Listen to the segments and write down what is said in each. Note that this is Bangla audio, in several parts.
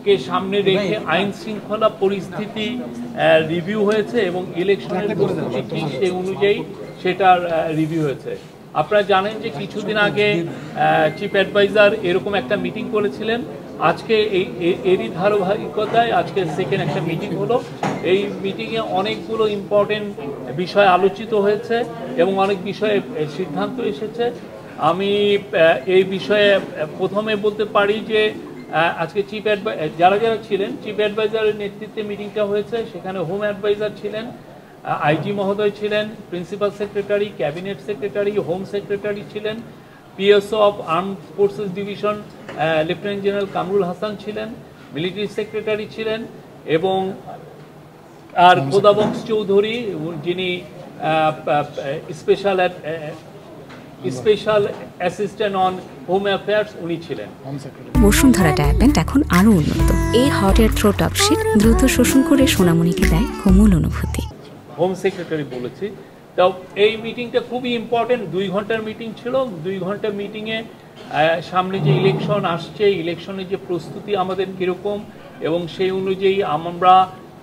কে সামনে রেখে আইন শৃঙ্খলা পরিস্থিতি রিভিউ হয়েছে এবং ইলেকশনের প্রস্তুতি কি সেই অনুযায়ী সেটার রিভিউ হয়েছে। আপনারা জানেন যে কিছুদিন আগে চিফ অ্যাডভাইজার এরকম একটা মিটিং করেছিলেন। আজকে এরই ধারাবাহিকতায় আজকে সেকেন্ড একটা মিটিং হলো। এই মিটিংয়ে অনেকগুলো ইম্পর্টেন্ট বিষয় আলোচিত হয়েছে এবং অনেক বিষয়ে সিদ্ধান্ত এসেছে। আমি এই বিষয়ে প্রথমে বলতে পারি যে আজকে যারা ছিলেন চিফ অ্যাডভাইজারের নেতৃত্বে মিটিংটা হয়েছে। সেখানে হোম অ্যাডভাইজার ছিলেন, আইজি মহোদয় ছিলেন, principal secretary, cabinet secretary, home secretary ছিলেন, PSO of armed forces division lieutenant general Kamrul Hasan ছিলেন, মিলিটারি সেক্রেটারি ছিলেন এবং আর খোদাবক্স চৌধুরী যিনি special assistant on home affairs উনি ছিলেন। বসুন্ধরা ডায়াপেন্ট এখন আরো উন্নত। এই হট এয়ার থ্রো টপশিট দ্রুত শোষণ করে সোনামণিকে দেয় কোমল অনুভূতি। হোম সেক্রেটারি বলেছি। তো এই মিটিংটা খুবই ইম্পর্টেন্ট, 2 ঘন্টার মিটিং ছিল। 2 ঘন্টার মিটিংয়ে সামনে যে ইলেকশন আসছে, ইলেকশনের যে প্রস্তুতি আমাদের কীরকম এবং সেই অনুযায়ী আমরা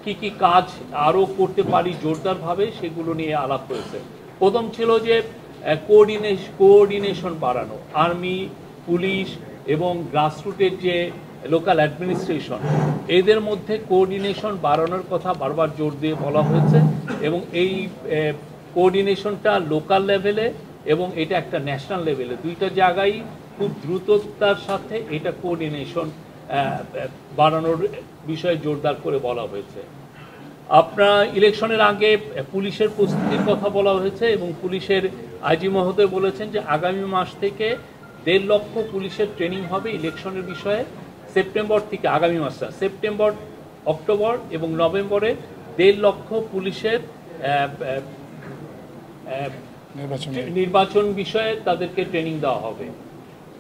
কি কি কাজ আরও করতে পারি জোরদারভাবে সেগুলো নিয়ে আলাপ করেছে। প্রথম ছিল যে কোঅর্ডিনেশন বাড়ানো, আর্মি, পুলিশ এবং গ্রাসরুটের যে লোকাল অ্যাডমিনিস্ট্রেশন এদের মধ্যে কোঅর্ডিনেশন বাড়ানোর কথা বারবার জোর দিয়ে বলা হয়েছে এবং এই কোঅর্ডিনেশনটা লোকাল লেভেলে এবং এটা একটা ন্যাশনাল লেভেলে, দুইটা জায়গায় খুব দ্রুততার সাথে এটা কোঅর্ডিনেশন বাড়ানোর বিষয়ে জোরদার করে বলা হয়েছে। আপনার ইলেকশনের আগে পুলিশের প্রস্তুতির কথা বলা হয়েছে এবং পুলিশের আইজি মহোদয় বলেছেন যে আগামী মাস থেকে 1.5 লক্ষ পুলিশের ট্রেনিং হবে ইলেকশনের বিষয়ে। সেপ্টেম্বর থেকে, আগামী মাসটা সেপ্টেম্বর, অক্টোবর এবং নভেম্বরে 1.5 লক্ষ পুলিশের নির্বাচন বিষয়ে তাদেরকে ট্রেনিং দেওয়া হবে।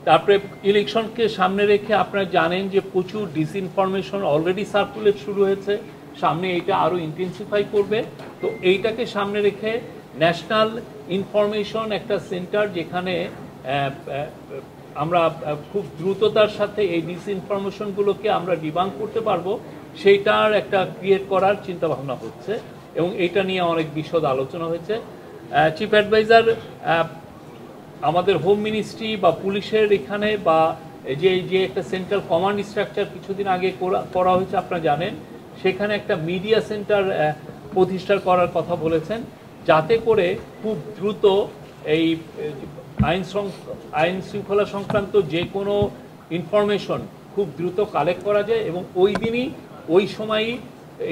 তারপরে ইলেকশনকে সামনে রেখে আপনারা জানেন যে প্রচুর ডিসইনফরমেশন অলরেডি সার্কুলেট শুরু হয়েছে, সামনে এটা আরও ইন্টেন্সিফাই করবে। তো এইটাকে সামনে রেখে ন্যাশনাল ইনফরমেশন একটা সেন্টার যেখানে আমরা খুব দ্রুততার সাথে এই ডিসইনফরমেশনগুলোকে আমরা ডিবাঙ্ক করতে পারবো, সেইটার একটা ক্রিয়েট করার চিন্তাভাবনা হচ্ছে এবং এটা নিয়ে অনেক বিশদ আলোচনা হয়েছে। চিফ অ্যাডভাইজার আমাদের হোম মিনিস্ট্রি বা পুলিশের এখানে বা যে একটা সেন্ট্রাল কমান্ড স্ট্রাকচার কিছুদিন আগে করা হয়েছে আপনারা জানেন, সেখানে একটা মিডিয়া সেন্টার প্রতিষ্ঠা করার কথা বলেছেন, যাতে করে খুব দ্রুত এই আইন শৃঙ্খলা সংক্রান্ত যে কোনো ইনফরমেশন খুব দ্রুত কালেক্ট করা যায় এবং ওই দিনই ওই সময়ই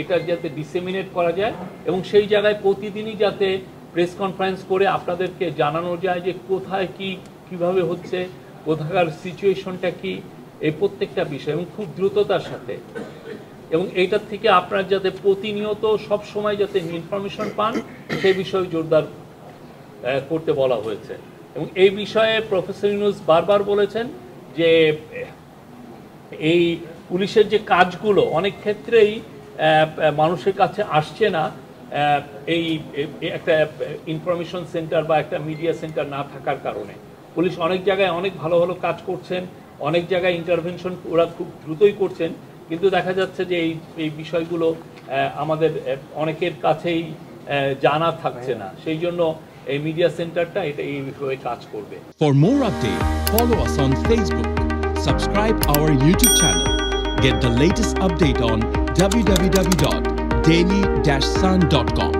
এটা যাতে ডিসেমিনেট করা যায় এবং সেই জায়গায় প্রতিদিনই যাতে প্রেস কনফারেন্স করে আপনাদেরকে জানানো যায় যে কোথায় কিভাবে হচ্ছে, কোথাকার সিচুয়েশনটা কি, এই প্রত্যেকটা বিষয় এবং খুব দ্রুততার সাথে, এবং এইটার থেকে আপনারা যাতে প্রতিনিয়ত সব সময় যাতে ইনফরমেশন পান সেই বিষয়ে জোরদার করতে বলা হয়েছে। এবং এই বিষয়ে প্রফেসর ইউনূস বারবার বলেছেন যে এই পুলিশের যে কাজগুলো অনেক ক্ষেত্রেই মানুষের কাছে আসছে না, এই একটা ইনফরমেশন সেন্টার বা একটা মিডিয়া সেন্টার না থাকার কারণে। পুলিশ অনেক জায়গায় অনেক ভালো ভালো কাজ করছেন, অনেক জায়গায় ইন্টারভেনশন ওরা খুব দ্রুতই করছেন, কিন্তু দেখা যাচ্ছে যে এই বিষয়গুলো আমাদের অনেকের কাছেই জানা থাকছে না, সেই জন্য এই মিডিয়া সেন্টারটা এটা এই বিষয়ে কাজ করবে। For more updates, follow us on Facebook, subscribe our YouTube channel, get the latest update on www.daily-sun.com.